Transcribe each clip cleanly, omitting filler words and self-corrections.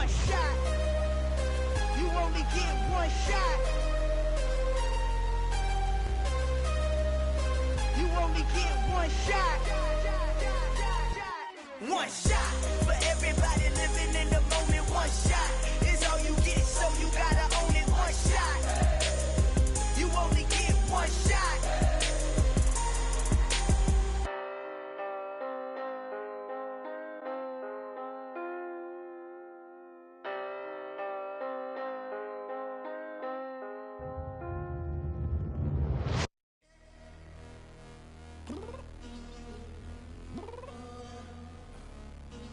one shot. You only get one shot. You only get one shot. One shot for everybody living in the moment. One shot is all you get, so you gotta own it. One shot. You only get one shot.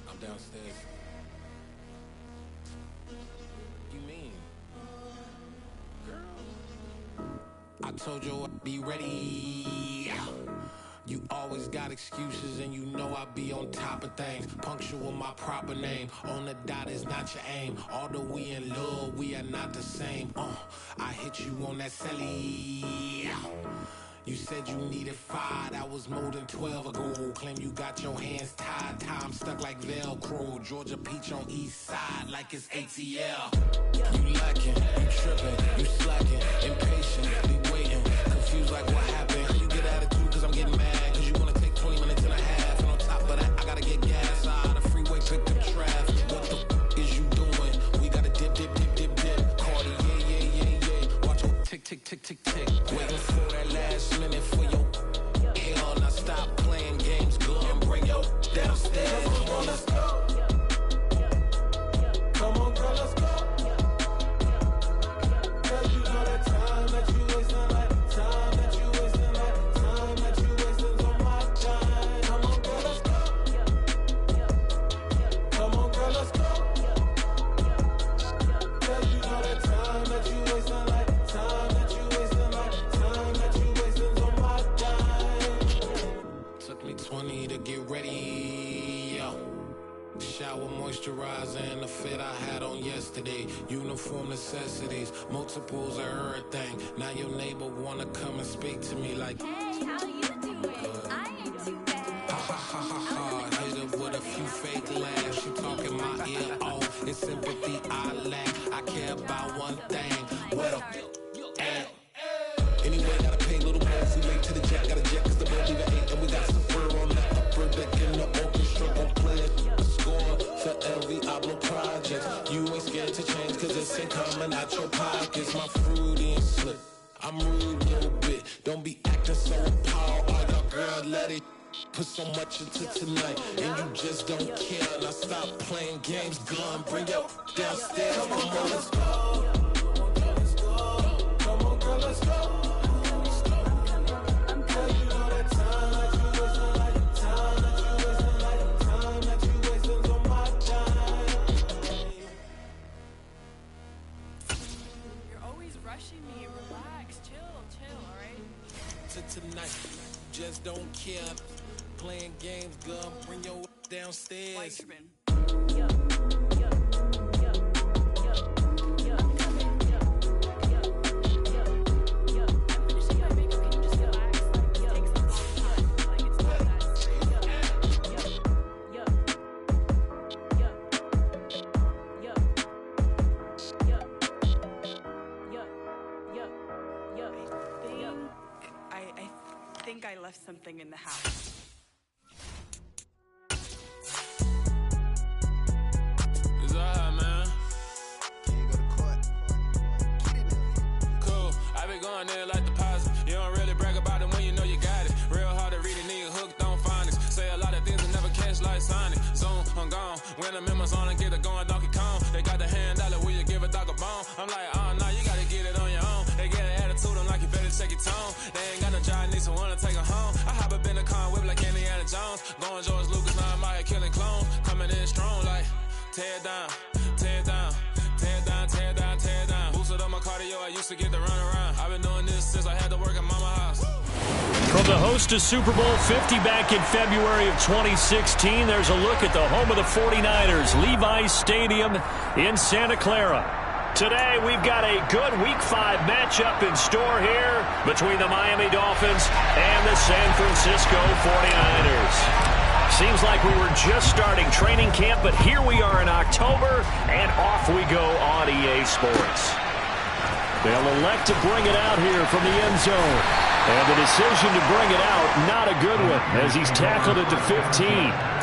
I'm downstairs. You mean? Girl, I told you I'd be ready. You always got excuses and you know I be on top of things. Punctual my proper name. On the dot is not your aim. Although we in love, we are not the same. I hit you on that celly. You said you needed 5, that was more than 12 ago. Claim you got your hands tied, time stuck like Velcro. Georgia Peach on east side like it's ATL. You lacking, you tripping, you slacking, impatient, be waiting, confused like what happened. You get attitude cause I'm getting mad, cause you wanna take 20 minutes and a half. And on top of that, I gotta get gas out of the freeway, pick up traffic. What the is you doing? We gotta dip, dip, dip, dip, dip. Cardi, yeah. Watch your tick, tick, tick, tick, tick. Waiting for that last minute for your hell. Now stop playing games, go and bring your downstairs. Come on, let's go. Come on, girl, let's go. Cause you know that time that you wasting, like time that you wasting, like time that you wasting on my time. Come on, girl, let's go. Come on, girl, let's go. Cause you know that time that you wasting, like time that you wasting, like time that you wasting on my time. Took me 20 to get ready, yo. Shower, moisturizer, and the fit I had on yesterday. Uniform necessities, multiples of everything. Now your neighbor wanna come and speak to me like, hey, how you doing? I ain't too bad. ha ha ha ha ha. Hit her with a few fake laughs. She talking my ear off. It's sympathy I lack. I care about one thing. What a at. Anyway, gotta pay a little more if we late to the jet. Got a jet cause the boat leave at 8. And we got Super on the upper deck in the orchestra. Gon' play a score for every Ablo project. You ain't scared to change cause this ain't coming out your pockets. My fruity and slip. I'm rude a little bit. Don't be acting so appalled. Oh, your girl, let it put so much into tonight. And you just don't care. Now stop playing games. Gun, bring your downstairs. Come on, girl, let's go. Come on, girl, let's go. Cause you know that time that you wasting, like time that you wasting, like time that you wasting on my time. You're always rushing me. Relax, chill, alright? To tonight, just don't care. Playing games, gun, bring your downstairs. Why tripping? I think I left something in the house. It's alright, man. Cool, I be going there like deposit. You don't really brag about it when you know you got it. Real hard to read a nigga hooked on phonics. Say a lot of things and never catch like Sonic. Zone, I'm gone. When I'm in my zone, I get it going Donkey Kong. They got the hand dollar, will you give a dog a bone? I'm like, oh no, you gotta get it on your own. They get an attitude, I'm like, you better check your tone. They ain't got no job, need someone to take her home. I hop up in the car and whip like Indiana Jones. Going George Lucas, now I'm out here killing clones. Coming in strong like, tear down, tear down, tear down, tear down, tear down. Boosted up my cardio, I used to get to run around. I've been doing this since I had to work at mama house. From the host of Super Bowl 50 back in February of 2016, there's a look at the home of the 49ers, Levi's Stadium in Santa Clara. Today, we've got a good Week 5 matchup in store here between the Miami Dolphins and the San Francisco 49ers. Seems like we were just starting training camp, but here we are in October, and off we go on EA Sports. They'll elect to bring it out here from the end zone. And the decision to bring it out, not a good one, as he's tackled it to 15.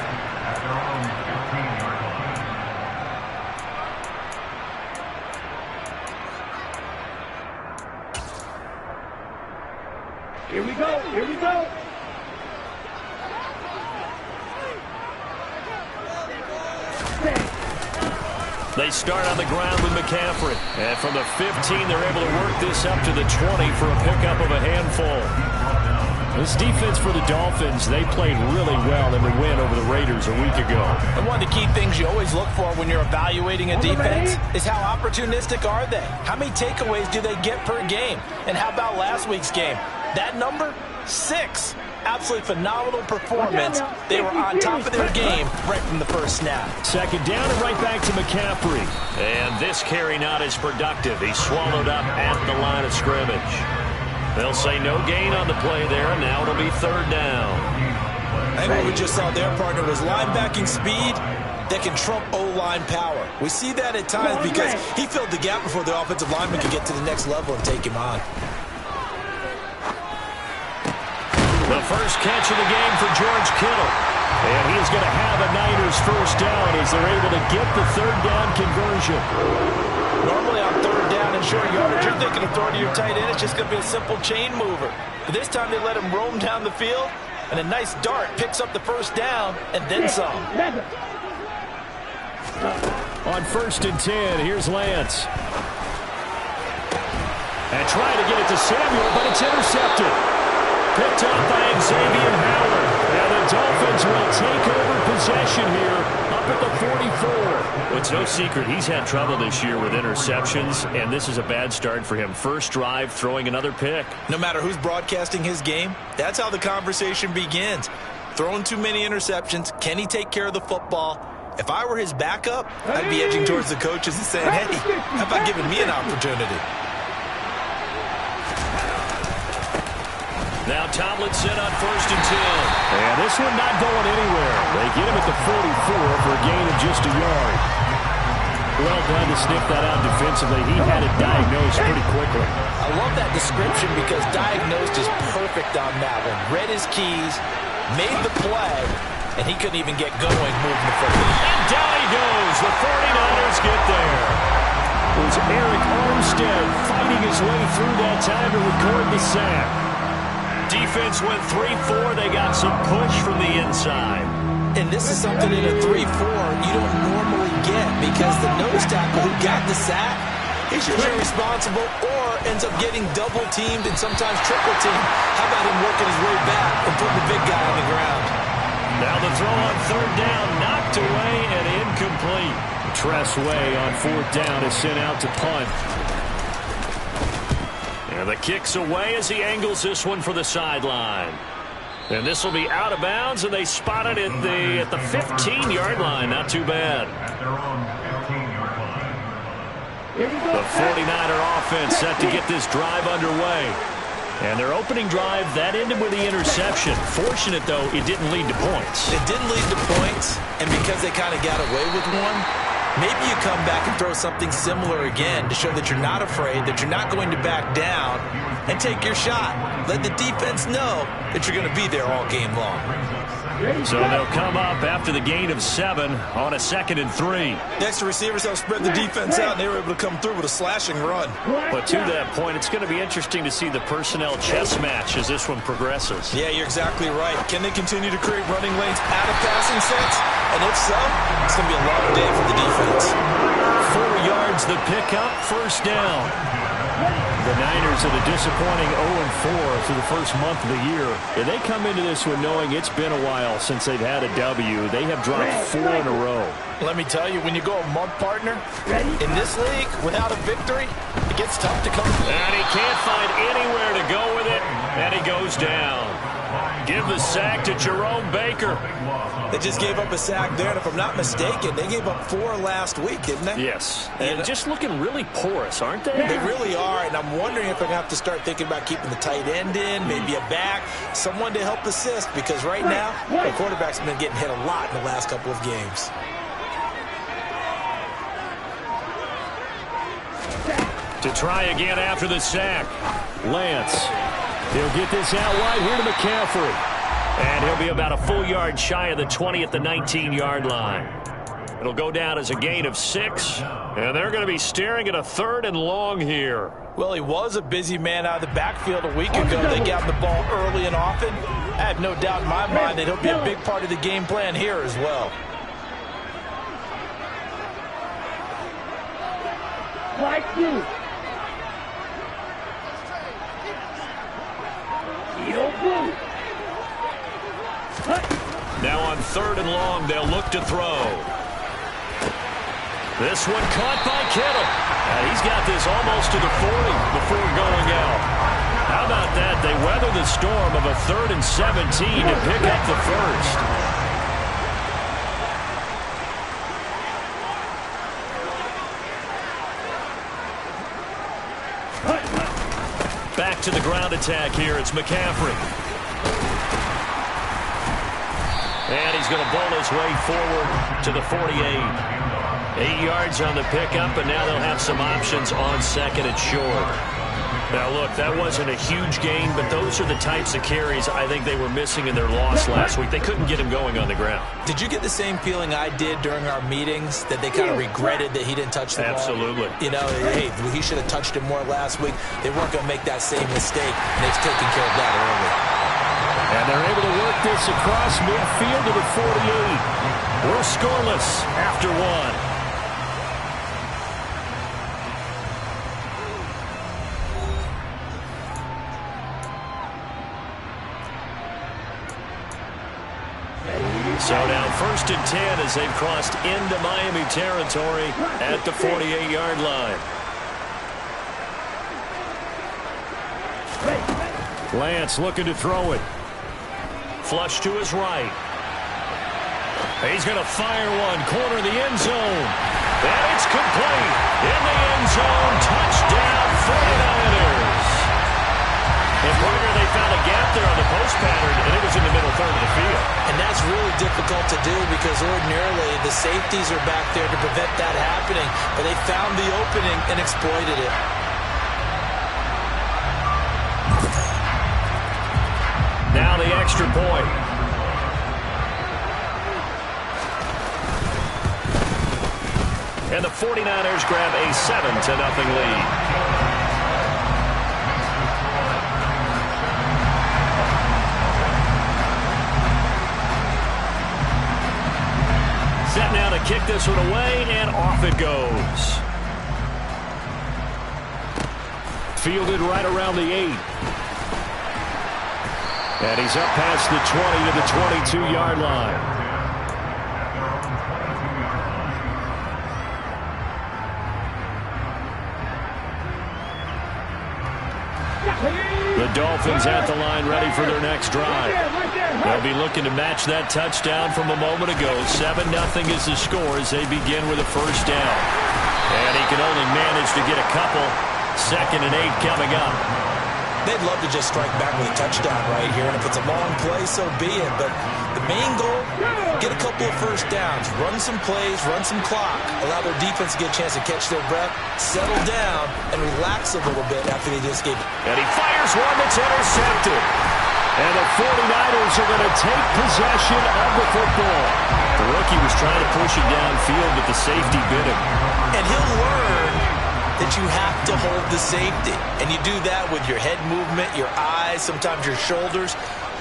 Here we go, here we go. They start on the ground with McCaffrey. And from the 15, they're able to work this up to the 20 for a pickup of a handful. This defense for the Dolphins, they played really well in the win over the Raiders a week ago. And one of the key things you always look for when you're evaluating a defense is how opportunistic are they? How many takeaways do they get per game? And how about last week's game? That number, 6. Absolutely phenomenal performance. They were on top of their game right from the first snap. Second down and right back to McCaffrey. And this carry not as productive. He's swallowed up at the line of scrimmage. They'll say no gain on the play there, and now it'll be third down. I think what we just saw there, partner, was linebacking speed that can trump O-line power. We see that at times because he filled the gap before the offensive lineman could get to the next level and take him on. The first catch of the game for George Kittle. And he's going to have a Niners first down as they're able to get the third down conversion. Normally on third down and short yardage, you're thinking of throwing to your tight end. It's just going to be a simple chain mover. But this time they let him roam down the field, and a nice dart picks up the first down and then some. On 1st and 10, here's Lance. And trying to get it to Samuel, but it's intercepted. Picked up by Xavier Howard. And the Dolphins will take over possession here up at the 44. Well, it's no secret he's had trouble this year with interceptions, and this is a bad start for him. First drive, throwing another pick. No matter who's broadcasting his game, that's how the conversation begins. Throwing too many interceptions. Can he take care of the football? If I were his backup, I'd be edging towards the coaches and saying, hey, how about giving me an opportunity? Now Tomlinson on 1st and 10. And this one not going anywhere. They get him at the 44 for a gain of just a yard. Well done to sniff that out defensively. He had it diagnosed pretty quickly. I love that description because diagnosed is perfect on that one. Read his keys, made the play, and he couldn't even get going moving the football. And down he goes. The 49ers get there. It was Eric Armstead fighting his way through that time to record the sack. Defense went 3-4. They got some push from the inside. And this is something in a 3-4 you don't normally get because the nose tackle who got the sack, he's usually responsible or ends up getting double teamed and sometimes triple teamed. How about him working his way back and putting the big guy on the ground? Now the throw on 3rd down, knocked away and incomplete. Tress Way on 4th down is sent out to punt. And the kick's away as he angles this one for the sideline. And this will be out of bounds, and they spot it at the 15-yard line. Not too bad. The 49er offense set to get this drive underway. And their opening drive, that ended with the interception. Fortunate, though, it didn't lead to points. It didn't lead to points, and because they kind of got away with one, maybe you come back and throw something similar again to show that you're not afraid, that you're not going to back down, and take your shot. Let the defense know that you're going to be there all game long. So they'll come up after the gain of 7 on a 2nd and 3. The extra receivers help spread the defense out, and they were able to come through with a slashing run. But to that point, it's going to be interesting to see the personnel chess match as this one progresses. Yeah, you're exactly right. Can they continue to create running lanes out of passing sets? And if so, it's going to be a long day for the defense. 4 yards the pickup, first down. The Niners at a disappointing 0-4 through the first month of the year. And they come into this one knowing it's been a while since they've had a W. They have dropped 4 in a row. Let me tell you, when you go a month, partner, in this league, without a victory, it gets tough to come through. And he can't find anywhere to go with it, and he goes down. Give the sack to Jerome Baker. They just gave up a sack there, and if I'm not mistaken, they gave up 4 last week, didn't they? Yes, and just looking really porous, aren't they? They really are, and I'm wondering if I'm going to have to start thinking about keeping the tight end in, maybe a back, someone to help assist, because right now, the quarterback's been getting hit a lot in the last couple of games. To try again after the sack. Lance. He'll get this out wide here to McCaffrey. And he'll be about a full yard shy of the 20 at the 19-yard line. It'll go down as a gain of 6. And they're going to be staring at a 3rd and long here. Well, he was a busy man out of the backfield a week ago. They got the ball early and often. I have no doubt in my mind that he'll be a big part of the game plan here as well. Now on 3rd and long, they'll look to throw. This one caught by Kittle. And he's got this almost to the 40 before going out. How about that? They weather the storm of a 3rd and 17 to pick up the first. Back to the ground attack here. It's McCaffrey. And he's going to bowl his way forward to the 48. 8 yards on the pickup, and now they'll have some options on 2nd and short. Now, look, that wasn't a huge gain, but those are the types of carries I think they were missing in their loss last week. They couldn't get him going on the ground. Did you get the same feeling I did during our meetings, that they kind of regretted that he didn't touch the ball? Absolutely. You know, hey, he should have touched it more last week. They weren't going to make that same mistake, and they've taken care of that early. And they're able to work this across midfield to the 48. We're scoreless after 1. So now 1st and 10 as they've crossed into Miami territory at the 48-yard line. Lance looking to throw it. Flush to his right. He's going to fire one. Corner of the end zone. And it's complete. In the end zone. Touchdown 49ers. And partner, they found a gap there on the post pattern, and it was in the middle 3rd of the field. And that's really difficult to do because ordinarily the safeties are back there to prevent that happening. But they found the opening and exploited it. Now the extra point. And the 49ers grab a 7-0 lead. Set now to kick this one away, and off it goes. Fielded right around the 8. And he's up past the 20 to the 22-yard line. The Dolphins at the line ready for their next drive. They'll be looking to match that touchdown from a moment ago. 7-0 is the score as they begin with a first down. And he can only manage to get a couple. 2nd and 8 coming up. They'd love to just strike back with a touchdown right here, and if it's a long play, so be it. But the main goal, get a couple of first downs, run some plays, run some clock, allow their defense to get a chance to catch their breath, settle down, and relax a little bit after they just gave it. And he fires one that's intercepted. And the 49ers are going to take possession of the football. The rookie was trying to push it downfield, but the safety bit him. And he'll learn that you have to hold the safety. And you do that with your head movement, your eyes, sometimes your shoulders.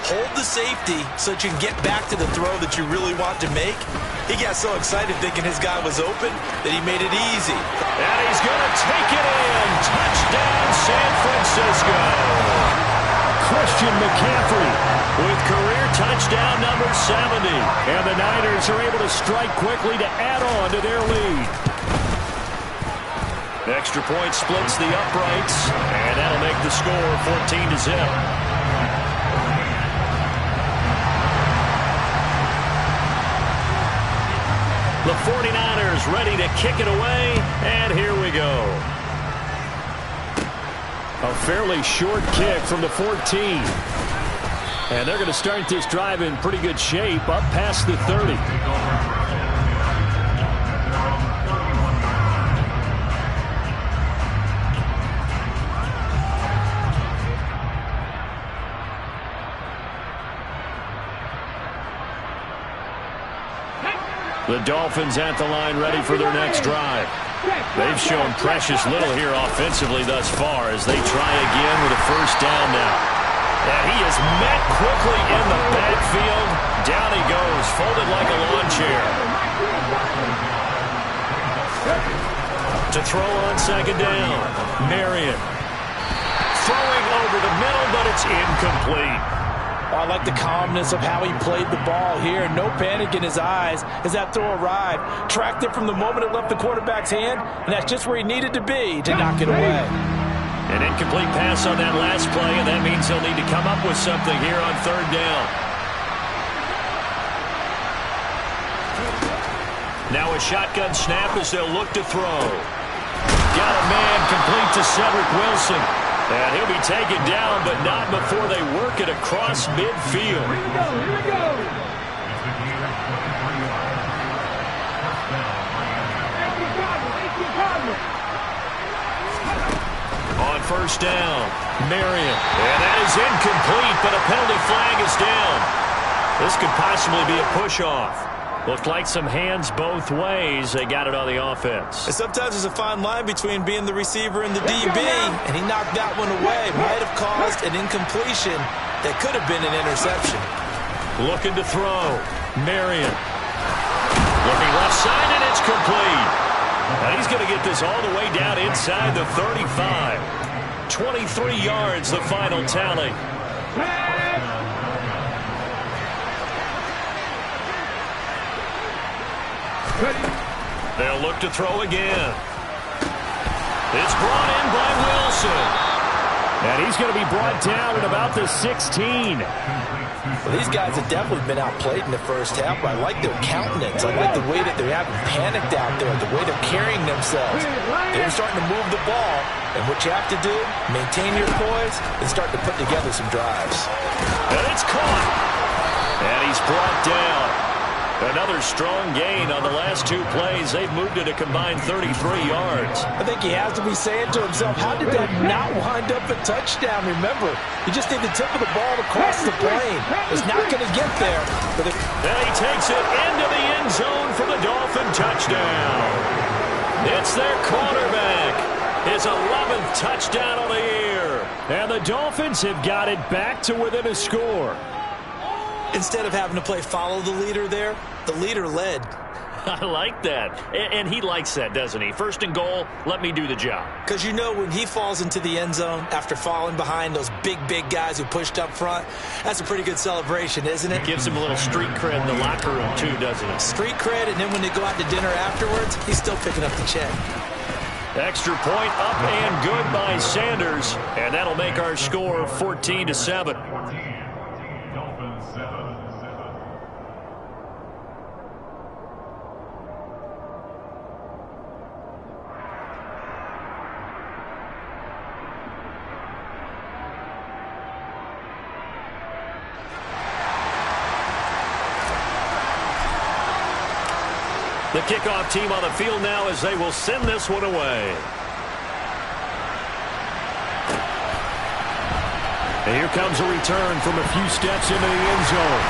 Hold the safety so that you can get back to the throw that you really want to make. He got so excited thinking his guy was open that he made it easy. And he's going to take it in. Touchdown, San Francisco. Christian McCaffrey with career touchdown number 70. And the Niners are able to strike quickly to add on to their lead. Extra point splits the uprights, and that'll make the score 14-0. The 49ers ready to kick it away, and here we go. A fairly short kick from the 14. And they're going to start this drive in pretty good shape, up past the 30. The Dolphins at the line ready for their next drive. They've shown precious little here offensively thus far as they try again with a first down now. And he is met quickly in the backfield. Down he goes, folded like a lawn chair. To throw on second down, Marion. Throwing over the middle, but it's incomplete. I like the calmness of how he played the ball here. No panic in his eyes as that throw arrived. Tracked it from the moment it left the quarterback's hand, and that's just where he needed to be to knock it away. An incomplete pass on that last play, and that means he'll need to come up with something here on third down. Now a shotgun snap as they'll look to throw. Got a man complete to Cedric Wilson. And he'll be taken down, but not before they work it across midfield. Here we go, here we go. On first down, Marion. And that is incomplete, but a penalty flag is down. This could possibly be a push-off. Looked like some hands both ways. They got it on the offense. And sometimes there's a fine line between being the receiver and the DB, and he knocked that one away. Might have caused an incompletion that could have been an interception. Looking to throw. Marion. Looking left side, and it's complete. Now he's going to get this all the way down inside the 35. 23 yards, the final tally. They'll look to throw again. It's brought in by Wilson. And he's going to be brought down at about the 16. Well, these guys have definitely been outplayed in the first half, but I like their countenance. I like the way that they're having panicked out there, the way they're carrying themselves. They're starting to move the ball, and what you have to do, maintain your poise and start to put together some drives. And it's caught. And he's brought down. Another strong gain on the last two plays. They've moved it a combined 33 yards. I think he has to be saying to himself, how did that not wind up a touchdown? Remember, you just need the tip of the ball to cross the plane. It's not going to get there. But and he takes it into the end zone for the Dolphin touchdown. It's their quarterback. His 11th touchdown of the year. And the Dolphins have got it back to within a score. Instead of having to play follow the leader there, the leader led. I like that. And he likes that, doesn't he? First and goal, let me do the job. Because you know when he falls into the end zone after falling behind those big guys who pushed up front, that's a pretty good celebration, isn't it? Gives him a little street cred in the locker room too, doesn't it? Street cred, and then when they go out to dinner afterwards, he's still picking up the check. Extra point up and good by Sanders. And that'll make our score 14-7. The kickoff team on the field now as they will send this one away. And here comes a return from a few steps into the end zone.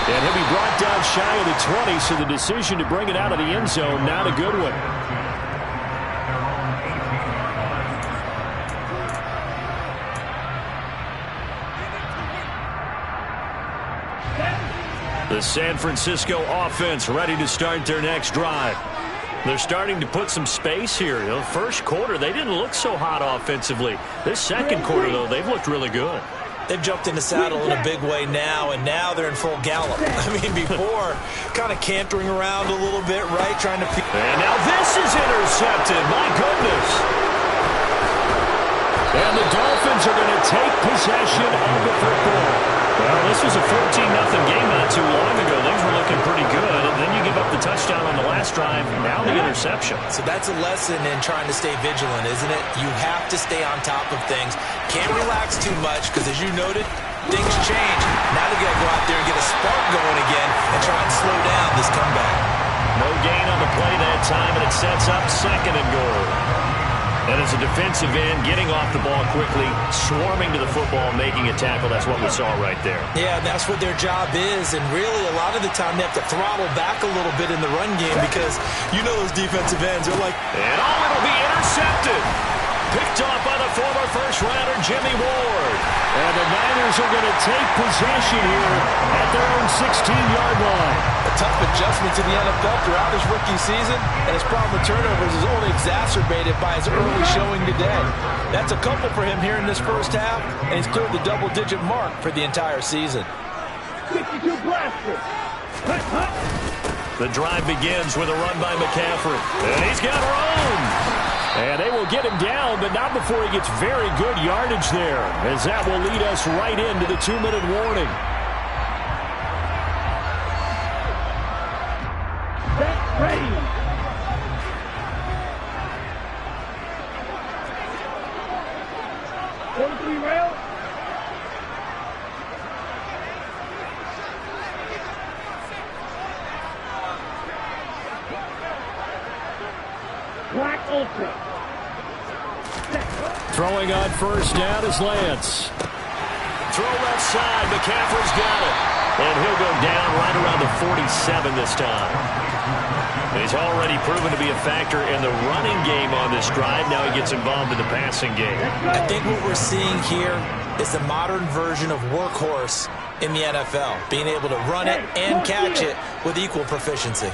And he'll be brought down shy of the 20, so the decision to bring it out of the end zone, not a good one. The San Francisco offense ready to start their next drive. They're starting to put some space here. The first quarter, they didn't look so hot offensively. This second quarter, though, they've looked really good. They've jumped in the saddle in a big way now, and now they're in full gallop. I mean, before, kind of cantering around a little bit, right, trying to... And now this is intercepted. My goodness. And the Dolphins are going to take possession of the football. Well, this was a 14-0 game not too long ago. Things were looking pretty good. And then you give up the touchdown on the last drive. Now the interception. So that's a lesson in trying to stay vigilant, isn't it? You have to stay on top of things. Can't relax too much because, as you noted, things change. Now they got to go out there and get a spark going again and try and slow down this comeback. No gain on the play that time, and it sets up second and goal. And as a defensive end, getting off the ball quickly, swarming to the football, making a tackle, that's what we saw right there. Yeah, that's what their job is, and really a lot of the time they have to throttle back a little bit in the run game because you know those defensive ends are like... And it'll be intercepted. Picked off by the former first-rounder Jimmy Ward. And the Niners are going to take possession here at their own 16-yard line. A tough adjustment to the NFL throughout his rookie season, and his problem with turnovers is only exacerbated by his early showing today. That's a couple for him here in this first half, and he's cleared the double-digit mark for the entire season. 52 blasters. The drive begins with a run by McCaffrey. And he's got room. And they will get him down, but not before he gets very good yardage there, as that will lead us right into the 2-minute warning. Set, ready. Three rail. Black Ultra. Throwing on first down is Lance. Throw left side. McCaffrey's got it. And he'll go down right around the 47 this time. He's already proven to be a factor in the running game on this drive. Now he gets involved in the passing game. I think what we're seeing here is the modern version of workhorse in the NFL, being able to run it and catch it with equal proficiency.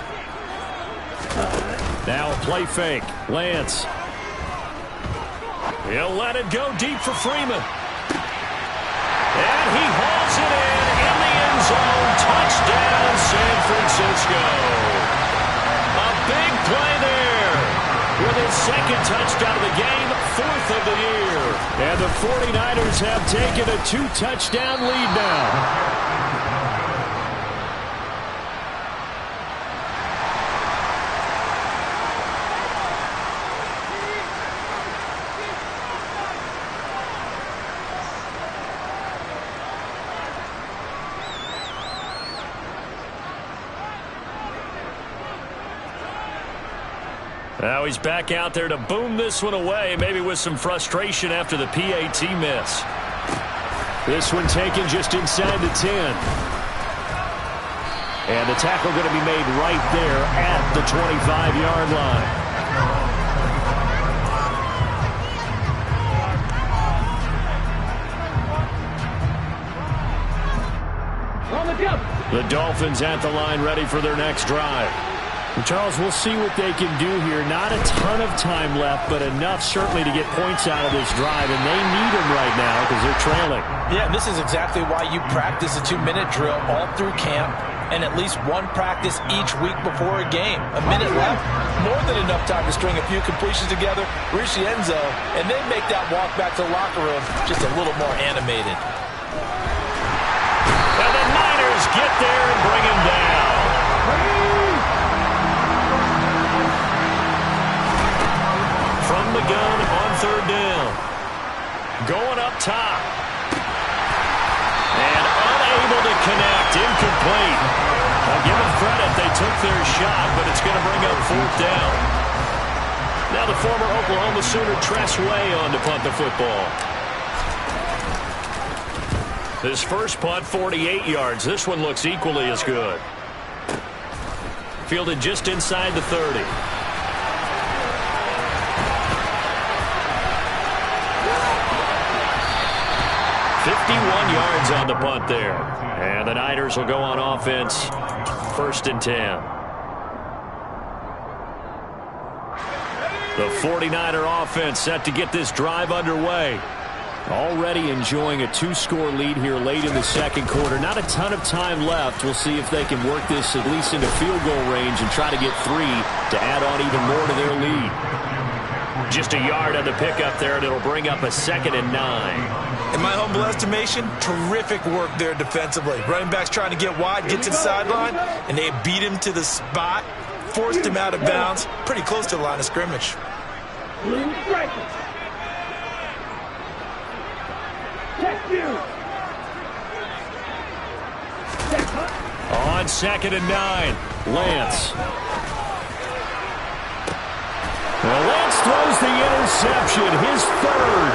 Now a play fake. Lance. He'll let it go deep for Freeman. And he hauls it in the end zone. Touchdown, San Francisco. A big play there. With his second touchdown of the game, 4th of the year. And the 49ers have taken a 2-touchdown lead now. Now he's back out there to boom this one away, maybe with some frustration after the PAT miss. This one taken just inside the 10. And the tackle going to be made right there at the 25-yard line. The Dolphins at the line, ready for their next drive. Charles, we'll see what they can do here. Not a ton of time left, but enough certainly to get points out of this drive, and they need them right now because they're trailing. Yeah, this is exactly why you practice a 2-minute drill all through camp and at least one practice each week before a game. A minute left, more than enough time to string a few completions together, reach the end zone, and then make that walk back to the locker room just a little more animated. And the Niners get there and bring him down. From the gun on 3rd down. Going up top. And unable to connect. Incomplete. I'll give them credit. They took their shot, but it's going to bring up 4th down. Now the former Oklahoma Sooner Tress Way on to punt the football. This first punt, 48 yards. This one looks equally as good. Fielded just inside the 30. 51 yards on the punt there. And the Niners will go on offense, 1st and 10. The 49er offense set to get this drive underway. Already enjoying a 2-score lead here late in the second quarter. Not a ton of time left. We'll see if they can work this at least into field goal range and try to get 3 to add on even more to their lead. Just a yard on the pickup there, and it'll bring up a 2nd and 9. In my humble estimation, terrific work there defensively. Running back's trying to get wide, get to the sideline, and they beat him to the spot, forced him out of bounds, pretty close to the line of scrimmage. On 2nd and 9, Lance. Well, Lance throws the interception, his third.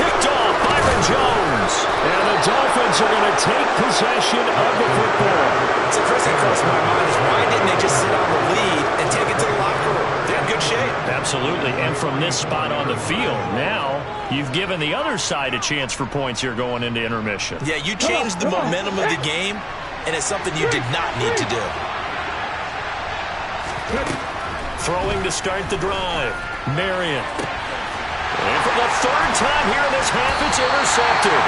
Picked off Byron Jones. And the Dolphins are going to take possession of the football. So the first thing that crossed my mind is why didn't they just sit on the lead and take it to the locker room? They're in good shape. Absolutely. And from this spot on the field, now you've given the other side a chance for points here going into intermission. Yeah, you changed the momentum of the game, and it's something you did not need to do. Throwing to start the drive. Marion. And for the third time here in this half, it's intercepted.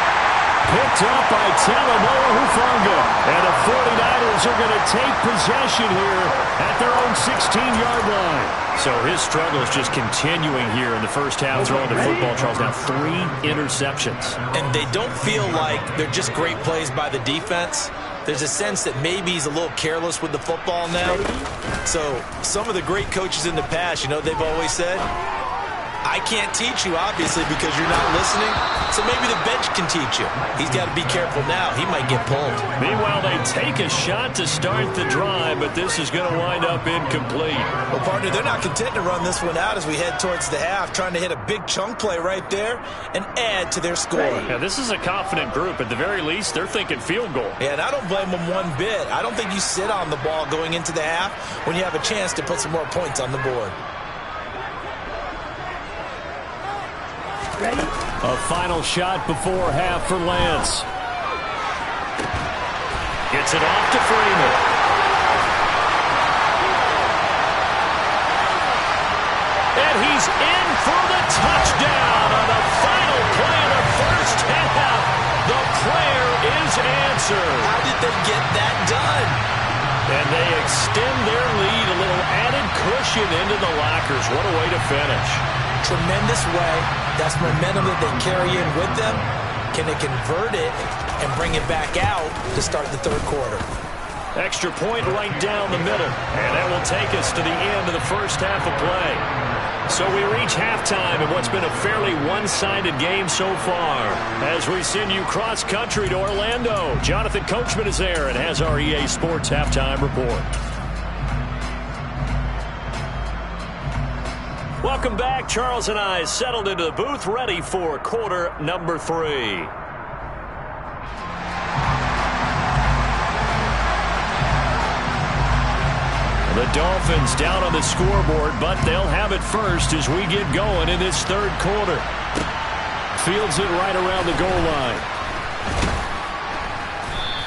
Picked up by Talanoa Hufanga. And the 49ers are going to take possession here at their own 16-yard line. So his struggle is just continuing here in the first half throwing the football. Charles, now 3 interceptions. And they don't feel like they're just great plays by the defense. There's a sense that maybe he's a little careless with the football now. So some of the great coaches in the past, you know, they've always said, I can't teach you, obviously, because you're not listening. So maybe the bench can teach you. He's got to be careful now. He might get pulled. Meanwhile, they take a shot to start the drive, but this is going to wind up incomplete. Well, partner, they're not content to run this one out as we head towards the half, trying to hit a big chunk play right there and add to their score. Yeah, this is a confident group. At the very least, they're thinking field goal. Yeah, and I don't blame them one bit. I don't think you sit on the ball going into the half when you have a chance to put some more points on the board. Ready? A final shot before half for Lance. Gets it off to Freeman. And he's in for the touchdown on the final play of the first half. The prayer is answered. How did they get that done? And they extend their lead, a little added cushion into the lockers. What a way to finish. Tremendous way. That's momentum that they carry in with them. Can they convert it and bring it back out to start the third quarter? Extra point right down the middle. And that will take us to the end of the first half of play. So we reach halftime in what's been a fairly one-sided game so far. As we send you cross-country to Orlando, Jonathan Coachman is there and has our EA Sports halftime report. Welcome back. Charles and I settled into the booth, ready for quarter number 3. The Dolphins down on the scoreboard, but they'll have it first as we get going in this third quarter. Fields it right around the goal line.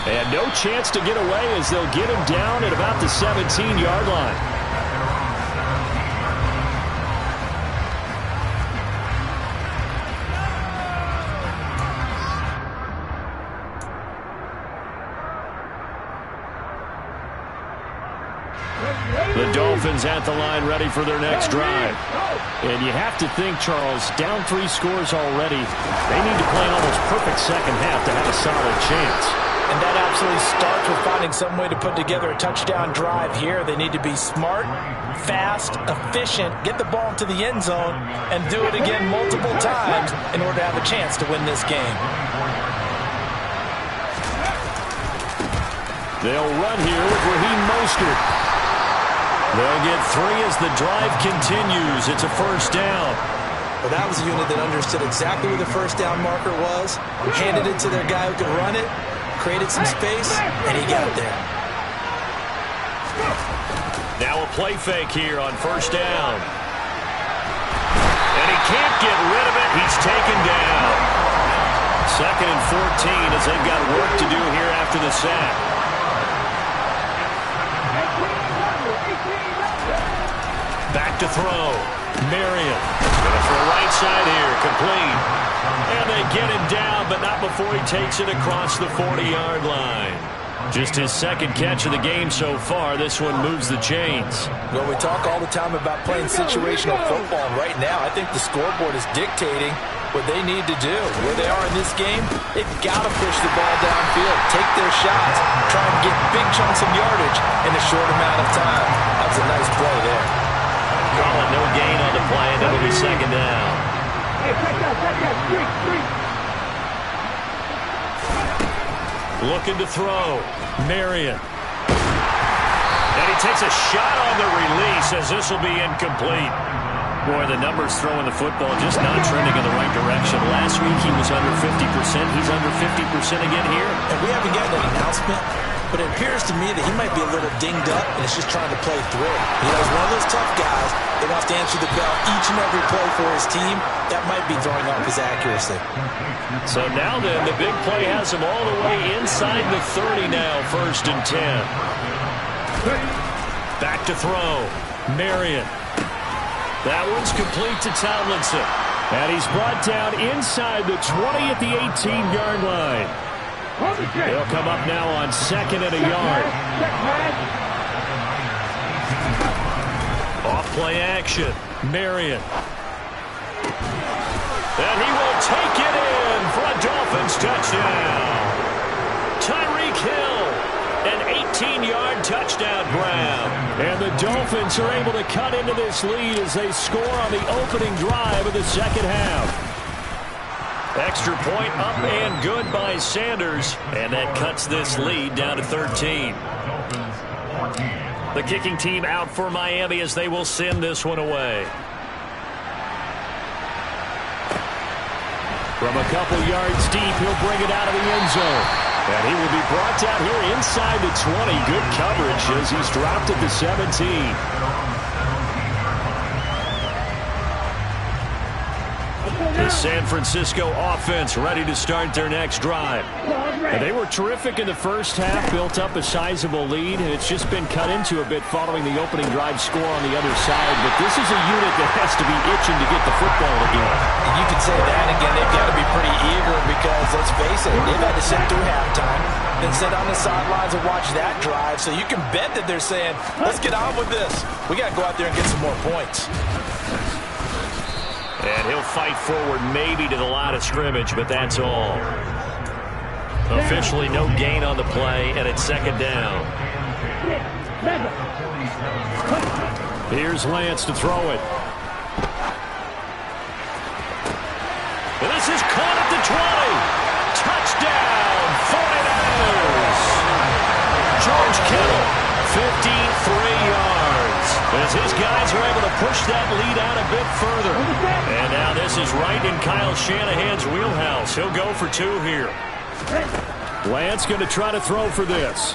And no chance to get away as they'll get him down at about the 17-yard line. The Dolphins at the line ready for their next drive. And you have to think, Charles, down 3 scores already. They need to play an almost perfect second half to have a solid chance. And that absolutely starts with finding some way to put together a touchdown drive here. They need to be smart, fast, efficient, get the ball to the end zone, and do it again multiple times in order to have a chance to win this game. They'll run here with Raheem Mostert. They'll get 3 as the drive continues. It's a first down. Well, that was a unit that understood exactly where the first down marker was, handed it to their guy who could run it, created some space, and he got there. Now a play fake here on first down. And he can't get rid of it. He's taken down. 2nd and 14 as they've got work to do here after the sack. Back to throw. Marion. Going for a right side here. Complete. And they get him down, but not before he takes it across the 40-yard line. Just his second catch of the game so far. This one moves the chains. Well, we talk all the time about playing situational football. Right now, I think the scoreboard is dictating what they need to do. Where they are in this game, they've got to push the ball downfield, take their shots, try and get big chunks of yardage in a short amount of time. That was a nice play there. Call it no gain on the play, and it'll be second down. Hey, check that, street. Looking to throw. Marion. And he takes a shot on the release as this will be incomplete. Boy, the numbers throwing the football just not trending in the right direction. Last week he was under 50%. He's under 50% again here. And we haven't gotten an announcement, but it appears to me that he might be a little dinged up and is just trying to play through. He's one of those tough guys that have to answer the bell each and every play for his team. That might be throwing off his accuracy. So now then, the big play has him all the way inside the 30 now, 1st and 10. Back to throw. Marion. That one's complete to Tomlinson. And he's brought down inside the 20 at the 18-yard line. He'll come up now on 2nd and a yard. Off play action. Marion. And he will take it in for a Dolphins touchdown. Tyreek Hill. An 18-yard touchdown grab. And the Dolphins are able to cut into this lead as they score on the opening drive of the second half. Extra point up and good by Sanders. And that cuts this lead down to 13. The kicking team out for Miami as they will send this one away. From a couple yards deep, he'll bring it out of the end zone. And he will be brought down here inside the 20. Good coverage as he's dropped at the 17. The San Francisco offense ready to start their next drive. And they were terrific in the first half, built up a sizable lead, and it's just been cut into a bit following the opening drive score on the other side. But this is a unit that has to be itching to get the football again. And you could say that again. They've got to be pretty eager because, let's face it, they've had to sit through halftime, then sit on the sidelines and watch that drive. So you can bet that they're saying, let's get on with this. We got to go out there and get some more points. And he'll fight forward maybe to the line of scrimmage, but that's all. Officially no gain on the play, and it's 2nd down. Here's Lance to throw it. And this is caught at the 20. Touchdown, 49ers. George Kittle, 53 yards. As his guys are able to push that lead out a bit further. And now this is right in Kyle Shanahan's wheelhouse. He'll go for 2 here. Lance going to try to throw for this.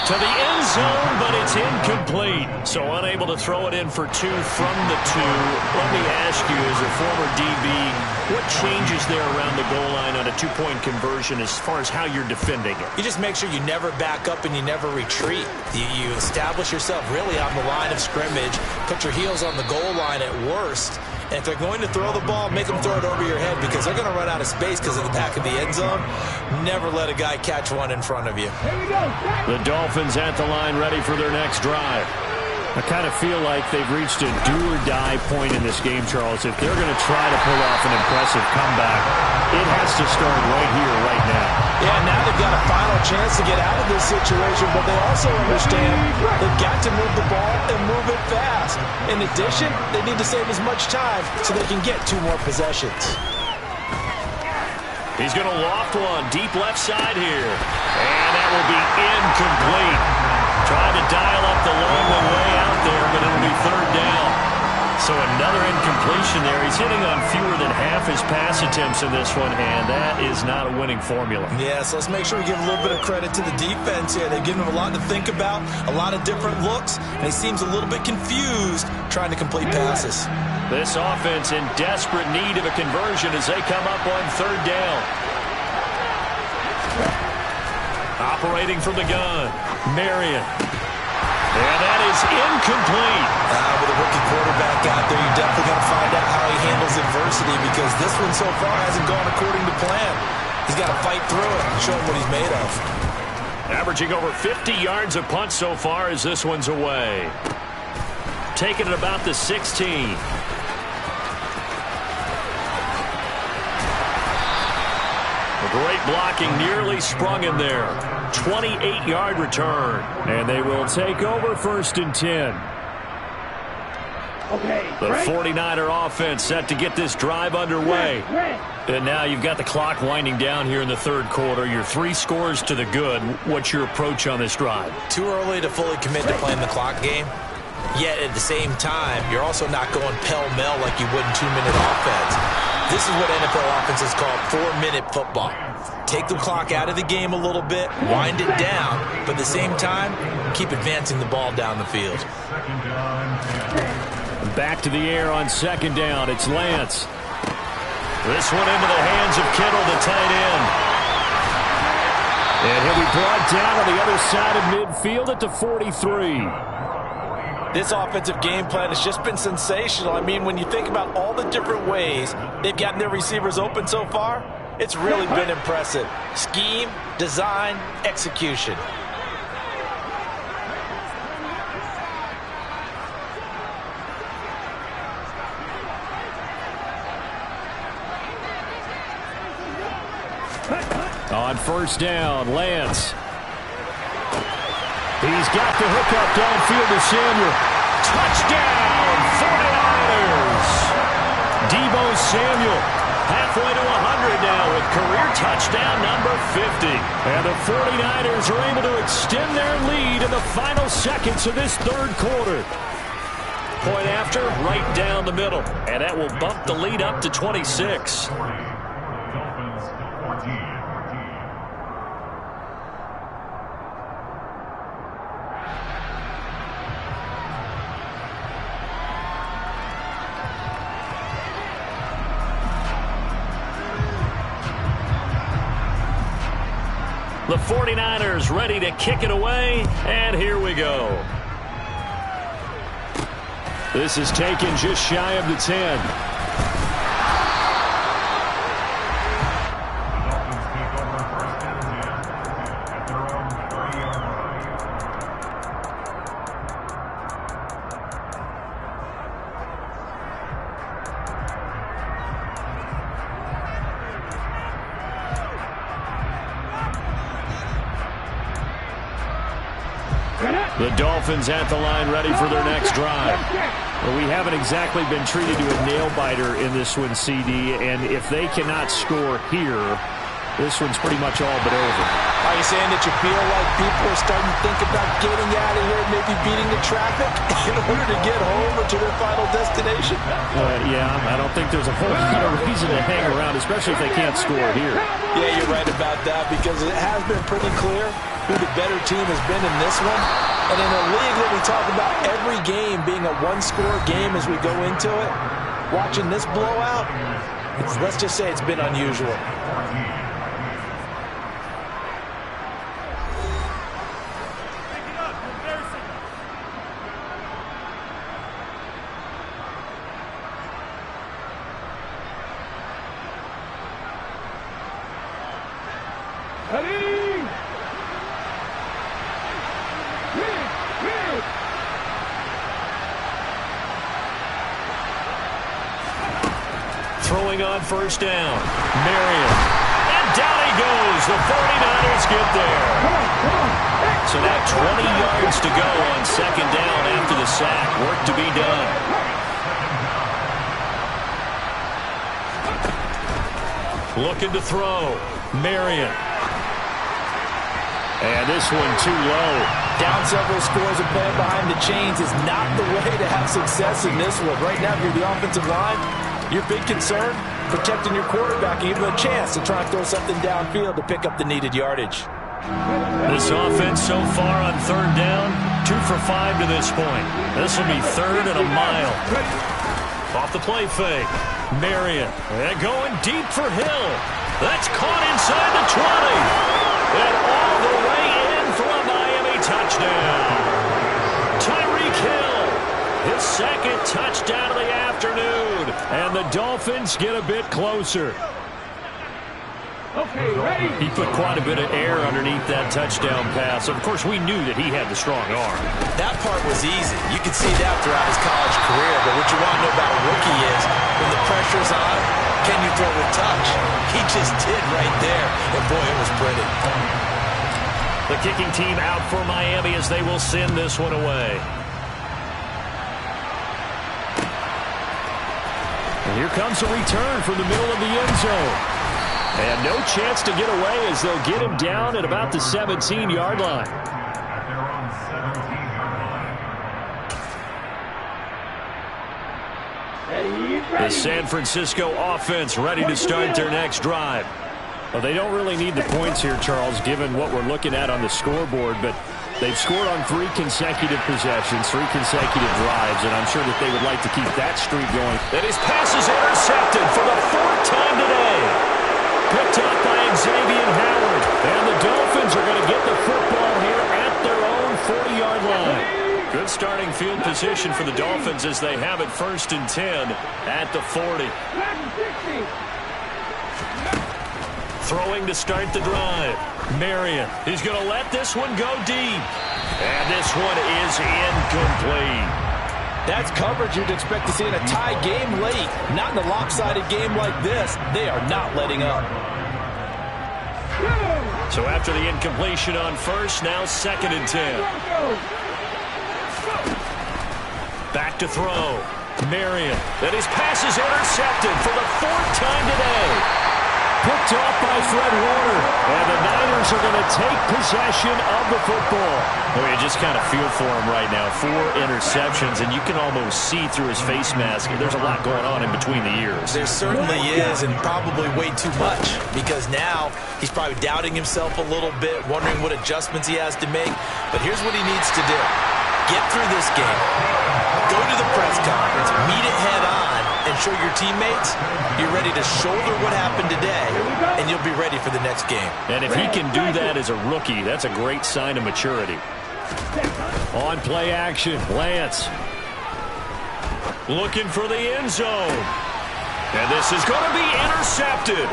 To the end zone, but it's incomplete. So unable to throw it in for 2 from the 2. Let me ask you, as a former DB, what changes there around the goal line on a 2-point conversion as far as how you're defending it? You just make sure you never back up and you never retreat. You establish yourself really on the line of scrimmage, put your heels on the goal line at worst. And if they're going to throw the ball, make them throw it over your head because they're going to run out of space because of the back of the end zone. Never let a guy catch one in front of you. The Dolphins at the line ready for their next drive. I kind of feel like they've reached a do-or-die point in this game, Charles. If they're going to try to pull off an impressive comeback, it has to start right here, right now. Yeah, now they've got a final chance to get out of this situation, but they also understand they've got to move the ball and move it fast. In addition, they need to save as much time so they can get 2 more possessions. He's going to loft one deep left side here. And that will be incomplete. Trying to dial up the long one way out there, but it'll be 3rd down. So another incompletion there. He's hitting on fewer than half his pass attempts in this one, and that is not a winning formula. Yeah, so let's make sure we give a little bit of credit to the defense here. They've given him a lot to think about, a lot of different looks, and he seems a little bit confused trying to complete passes. This offense in desperate need of a conversion as they come up on 3rd down. Operating from the gun, Marion. And that is incomplete. With a rookie quarterback out there, you're definitely going to find out how he handles adversity because this one so far hasn't gone according to plan. He's got to fight through it and show him what he's made of. Averaging over 50 yards a punt so far as this one's away. Taking it about the 16. Great blocking, nearly sprung in there. 28-yard return. And they will take over 1st and 10. The 49er offense set to get this drive underway. And now you've got the clock winding down here in the 3rd quarter. You're 3 scores to the good. What's your approach on this drive? Too early to fully commit to playing the clock game. Yet at the same time, you're also not going pell-mell like you would in 2-minute offense. This is what NFL offenses call 4-minute football. Take the clock out of the game a little bit, wind it down, but at the same time, keep advancing the ball down the field. Back to the air on second down. It's Lance. This one into the hands of Kittle, the tight end. And he'll be brought down on the other side of midfield at the 43. This offensive game plan has just been sensational. I mean, when you think about all the different ways they've gotten their receivers open so far, it's really been impressive. Scheme, design, execution. On first down, Lance. He's got the hookup downfield to Samuel. Touchdown, 49ers. Deebo Samuel halfway to 100 now with career touchdown number 50. And the 49ers are able to extend their lead in the final seconds of this third quarter. Point after, right down the middle. And that will bump the lead up to 26. The 49ers ready to kick it away, and here we go. This is taken just shy of the 10. The Dolphins at the line ready for their next drive. Well, we haven't exactly been treated to a nail-biter in this one, CD, and if they cannot score here, this one's pretty much all but over. Are you saying that you feel like people are starting to think about getting out of here, maybe beating the traffic in order to get home or to their final destination? Yeah, I don't think there's a whole lot of reason to hang around, especially if they can't score here. Yeah, you're right about that, because it has been pretty clear who the better team has been in this one. And in a league that we talk about every game being a one-score game as we go into it, watching this blowout, let's just say it's been unusual. Throwing on first down, Marion. And down he goes. The 49ers get there. So now 20 yards to go on second down after the sack. Work to be done. Looking to throw, Marion. And this one too low. Down several scores and playing behind the chains is not the way to have success in this one. Right now, if you're the offensive line, your big concern, protecting your quarterback and give him a chance to try and throw something downfield to pick up the needed yardage. This offense so far on third down, 2 for 5 to this point. This will be third and a mile. Off the play fake, Marion. And going deep for Hill. That's caught inside the 20. And all the way in for a Miami touchdown. Tyreek Hill, his second touchdown of the afternoon. And the Dolphins get a bit closer. Okay, ready? He put quite a bit of air underneath that touchdown pass. Of course, we knew that he had the strong arm. That part was easy. You could see that throughout his college career. But what you want to know about a rookie is when the pressure's on, can you throw with touch? He just did right there. And boy, it was pretty. The kicking team out for Miami as they will send this one away. And here comes a return from the middle of the end zone. And no chance to get away as they'll get him down at about the 17-yard line. The San Francisco offense ready to start their next drive. Well, they don't really need the points here, Charles, given what we're looking at on the scoreboard, but they've scored on 3 consecutive possessions, 3 consecutive drives, and I'm sure that they would like to keep that streak going. And his pass is intercepted for the 4th time today. Picked up by Xavier Howard, and the Dolphins are going to get the football here at their own 40-yard line. Good starting field position for the Dolphins as they have it 1st and 10 at the 40. Throwing to start the drive. Marion, he's going to let this one go deep. And this one is incomplete. That's coverage you'd expect to see in a tie game late. Not in a lopsided game like this. They are not letting up. So after the incompletion on 1st, now 2nd and 10. Back to throw. Marion. And his pass is intercepted for the 4th time today. Picked off by Fred Warner. And the Niners are going to take possession of the football. Well, you just kind of feel for him right now. 4 interceptions, and you can almost see through his face mask. There's a lot going on in between the ears. There certainly is, and probably way too much, because now he's probably doubting himself a little bit, wondering what adjustments he has to make. But here's what he needs to do. Get through this game. Go to the press conference. Meet it head on. And show your teammates you're ready to shoulder what happened today, and you'll be ready for the next game. And if he can do that as a rookie, that's a great sign of maturity. On play action, Lance. Looking for the end zone. And this is going to be intercepted.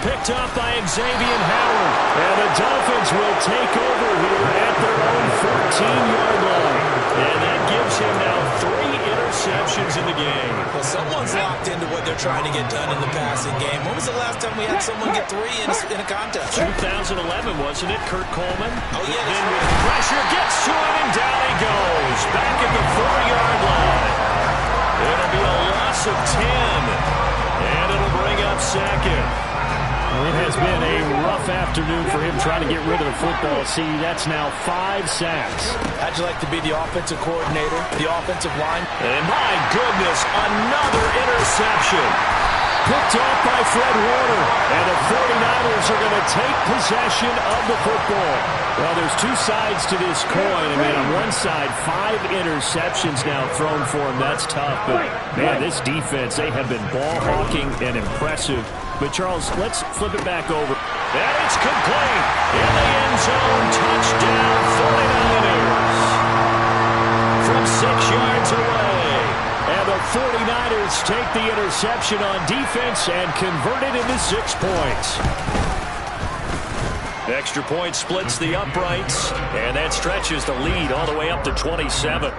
Picked up by Xavier Howard. And the Dolphins will take over here at their own 14-yard line. And that gives him now 3 interceptions in the game. Well, someone's locked into what they're trying to get done in the passing game. When was the last time we had someone get 3 in a contest? 2011, wasn't it, Kurt Coleman? Oh, yeah. Then with pressure, gets to him, and down he goes. Back at the 4-yard line. It'll be a loss of 10. And it'll bring up 2nd. It has been a rough afternoon for him trying to get rid of the football. See, that's now 5 sacks. How'd you like to be the offensive coordinator, the offensive line? And my goodness, another interception. Picked off by Fred Warner. And the 49ers are going to take possession of the football. Well, there's 2 sides to this coin. I mean, on one side, 5 interceptions now thrown for him. That's tough. But, man, this defense, they have been ball hawking and impressive. But, Charles, let's flip it back over. And it's complete. In the end zone, touchdown 49ers. From 6 yards away. And the 49ers take the interception on defense and convert it into 6 points. Extra point splits the uprights, and that stretches the lead all the way up to 27.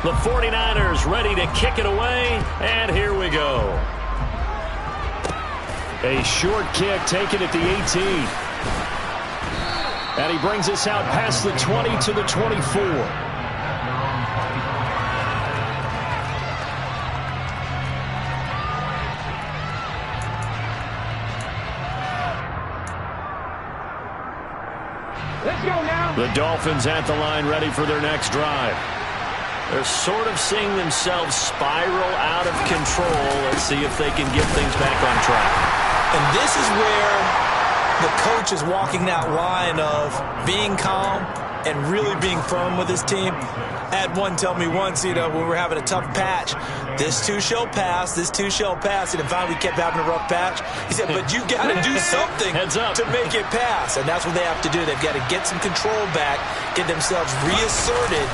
The 49ers ready to kick it away, and here we go. A short kick taken at the 18. And he brings us out past the 20 to the 24. Let's go now. The Dolphins at the line ready for their next drive. They're sort of seeing themselves spiral out of control. Let's see if they can get things back on track. And this is where the coach is walking that line of being calm and really being firm with his team. I had one tell me once, when we were having a tough patch, this too shall pass, this too shall pass. And finally we kept having a rough patch. He said, but you got to do something to make it pass. And that's what they have to do. They've got to get some control back, get themselves reasserted,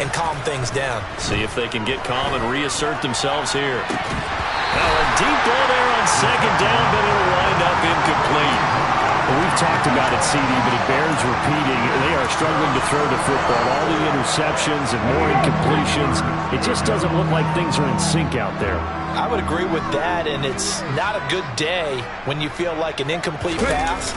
and calm things down. See if they can get calm and reassert themselves here. Now a deep ball there on 2nd down, but it'll wind up incomplete. Well, we've talked about it, CD, but it bears repeating. They are struggling to throw the football. All the interceptions and more incompletions. It just doesn't look like things are in sync out there. I would agree with that, and it's not a good day when you feel like an incomplete pass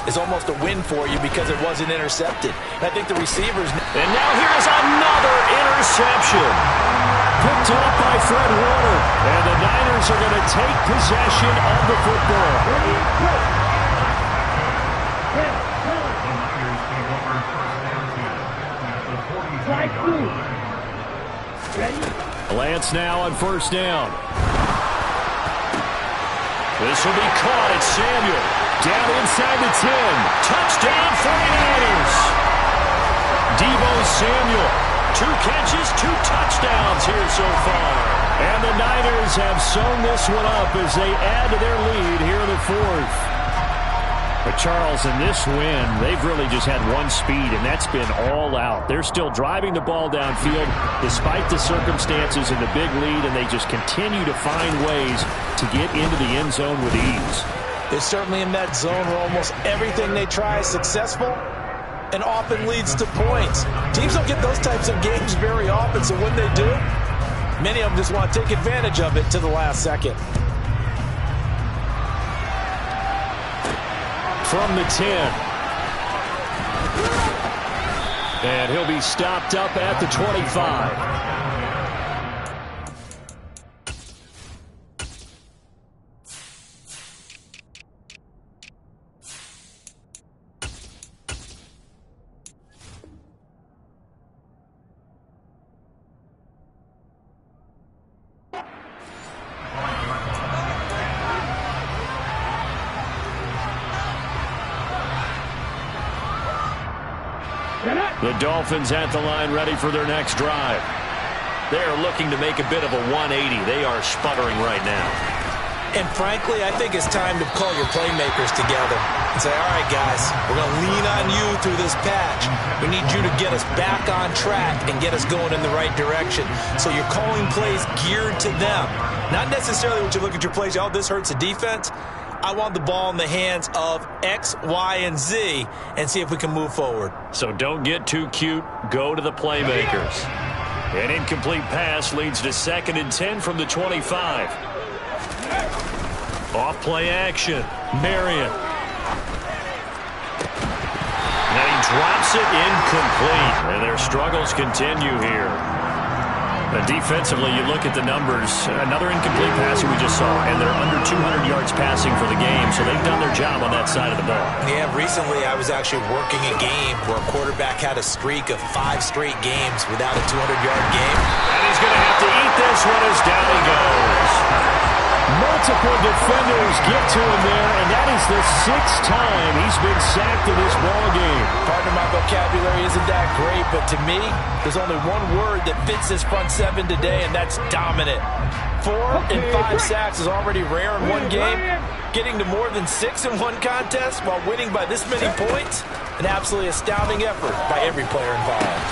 is almost a win for you because it wasn't intercepted. And I think the receivers... And now here's another interception. Picked up by Fred Warner. Niners are going to take possession of the football. Lance now on first down. This will be caught at Samuel. Down inside the 10. Touchdown 49ers. Deebo Samuel. 2 catches, 2 touchdowns here so far. And the Niners have sewn this one up as they add to their lead here in the 4th. But Charles, in this win, they've really just had one speed, and that's been all out. They're still driving the ball downfield despite the circumstances and the big lead, and they just continue to find ways to get into the end zone with ease. They're certainly in that zone where almost everything they try is successful and often leads to points. Teams don't get those types of games very often, so when they do, many of them just want to take advantage of it to the last second. From the 10. And he'll be stopped up at the 25. The Dolphins at the line ready for their next drive. They're looking to make a bit of a 180. They are sputtering right now. And frankly, I think it's time to call your playmakers together and say, all right, guys, we're going to lean on you through this patch. We need you to get us back on track and get us going in the right direction. So you're calling plays geared to them. Not necessarily when you look at your plays, oh, this hurts the defense. I want the ball in the hands of X, Y, and Z and see if we can move forward. So don't get too cute. Go to the playmakers. An incomplete pass leads to 2nd and 10 from the 25. Off play action. Marion. And he drops it incomplete. And their struggles continue here. Defensively, you look at the numbers. Another incomplete pass we just saw, and they're under 200 yards passing for the game, so they've done their job on that side of the ball. Yeah, recently I was actually working a game where a quarterback had a streak of 5 straight games without a 200-yard game. And he's going to have to eat this one as down he goes. Multiple defenders get to him there, and that is the 6th time he's been sacked in this ball game. Pardon my vocabulary isn't that great, but to me, there's only one word that fits this front 7 today, and that's dominant. 4 and 5 sacks is already rare in one game. Getting to more than 6 in one contest while winning by this many points, an absolutely astounding effort by every player involved.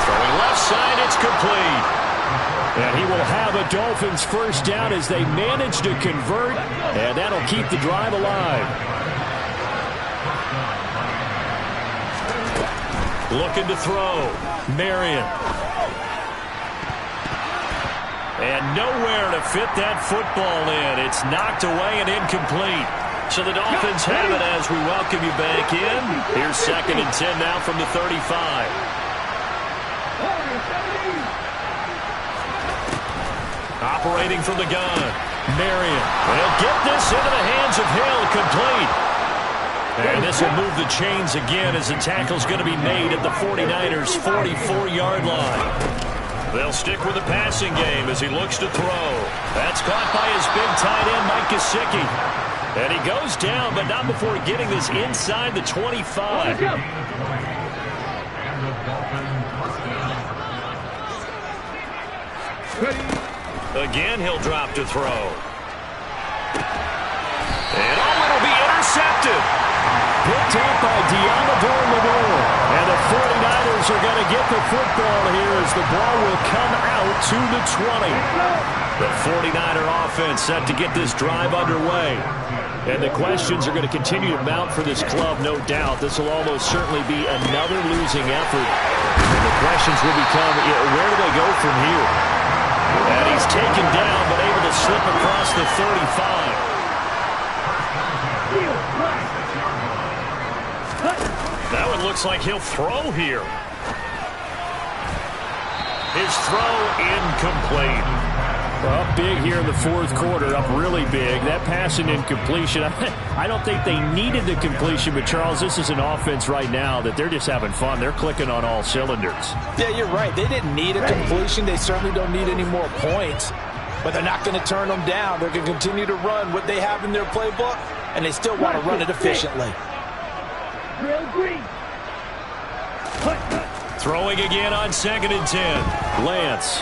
Throwing left side, it's complete. And he will have a Dolphins first down as they manage to convert, and that'll keep the drive alive. Looking to throw. Marion. And nowhere to fit that football in. It's knocked away and incomplete. So the Dolphins have it as we welcome you back in. Here's 2nd and 10 now from the 35. Operating from the gun. Marion will get this into the hands of Hill, complete. And this will move the chains again as the tackle's going to be made at the 49ers' 44-yard line. They'll stick with the passing game as he looks to throw. That's caught by his big tight end, Mike Gesicki. And he goes down, but not before getting this inside the 25. Again, he'll drop to throw. And it'll be intercepted. Picked up by Diamador Lenore. And the 49ers are going to get the football here as the ball will come out to the 20. The 49er offense set to get this drive underway. And the questions are going to continue to mount for this club, no doubt. This will almost certainly be another losing effort. And the questions will become, where do they go from here? And he's taken down, but able to slip across the 35. That one looks like he'll throw here. His throw incomplete. Up big here in the fourth quarter, up really big. That passing incompletion, I don't think they needed the completion, but Charles, this is an offense right now that they're just having fun. They're clicking on all cylinders. Yeah, you're right. They didn't need a completion. They certainly don't need any more points, but they're not going to turn them down. They're going to continue to run what they have in their playbook, and they still want to run it efficiently. Throwing again on 2nd and 10. Lance.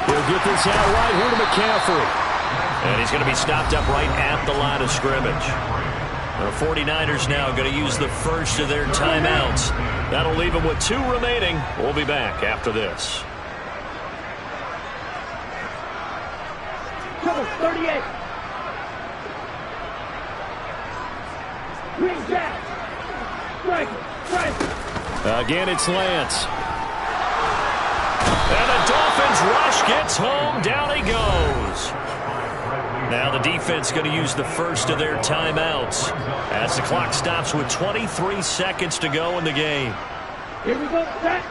He'll get this out right here to McCaffrey. And he's going to be stopped up right at the line of scrimmage. The 49ers now going to use the first of their timeouts. That'll leave them with 2 remaining. We'll be back after this. Trouble 38. Green Jack. Strike. Again, it's Lance. And the Dolphins rush gets home. Down he goes. Now the defense going to use the first of their timeouts as the clock stops with 23 seconds to go in the game. Here we go. Set.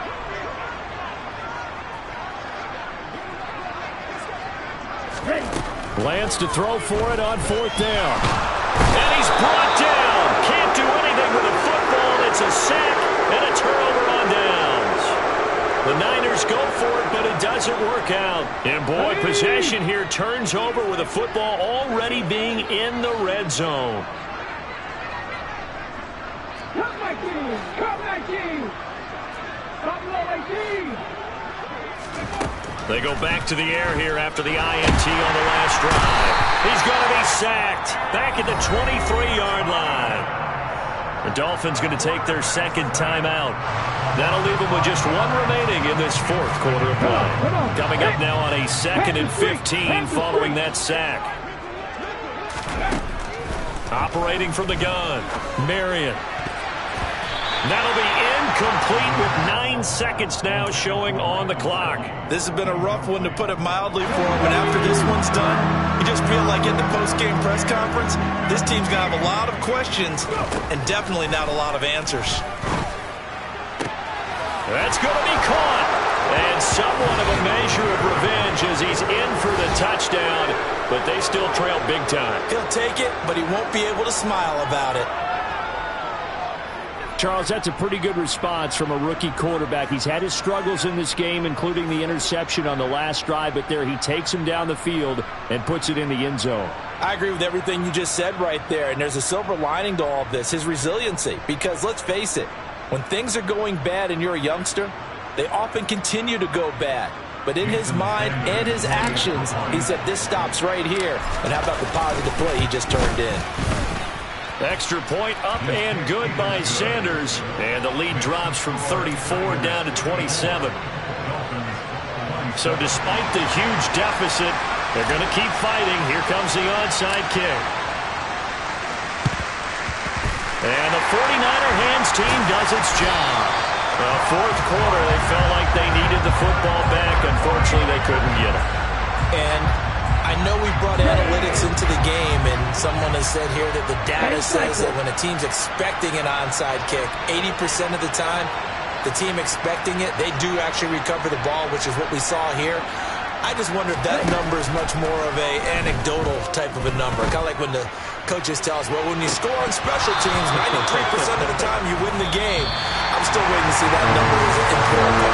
Lance to throw for it on 4th down. And he's brought down. Can't do anything with a football. It's a sack and a turnover on downs. The Niners go for it, but it doesn't work out. And boy, possession here turns over with a football already being in the red zone. Come my team! Come my team! Come my team! They go back to the air here after the INT on the last drive. He's going to be sacked back at the 23-yard line. The Dolphins going to take their 2nd timeout. That'll leave them with just 1 remaining in this 4th quarter of play. Coming up now on a 2nd and 15 following that sack. Operating from the gun, Marion. That'll be incomplete with 9 seconds now showing on the clock. This has been a rough one, to put it mildly, for him. And after this one's done, you just feel like at the post-game press conference, this team's going to have a lot of questions and definitely not a lot of answers. That's going to be caught. And somewhat of a measure of revenge as he's in for the touchdown, but they still trail big time. He'll take it, but he won't be able to smile about it. Charles, that's a pretty good response from a rookie quarterback. He's had his struggles in this game, including the interception on the last drive, but there he takes him down the field and puts it in the end zone. I agree with everything you just said right there, and there's a silver lining to all of this, his resiliency. Because let's face it, when things are going bad and you're a youngster, they often continue to go bad. But in his mind and his actions, he said, this stops right here. And how about the positive play he just turned in? Extra point up and good by Sanders. And the lead drops from 34 down to 27. So despite the huge deficit, they're going to keep fighting. Here comes the onside kick. And the 49er hands team does its job. The 4th quarter, they felt like they needed the football back. Unfortunately, they couldn't get it. And I know we brought analytics into the game, and someone has said here that the data says that when a team's expecting an onside kick, 80% of the time, the team expecting it, they do actually recover the ball, which is what we saw here. I just wonder if that number is much more of a anecdotal type of a number. Kind of like when the coaches tell us, well, when you score on special teams, 93% of the time you win the game. I'm still waiting to see that number as an important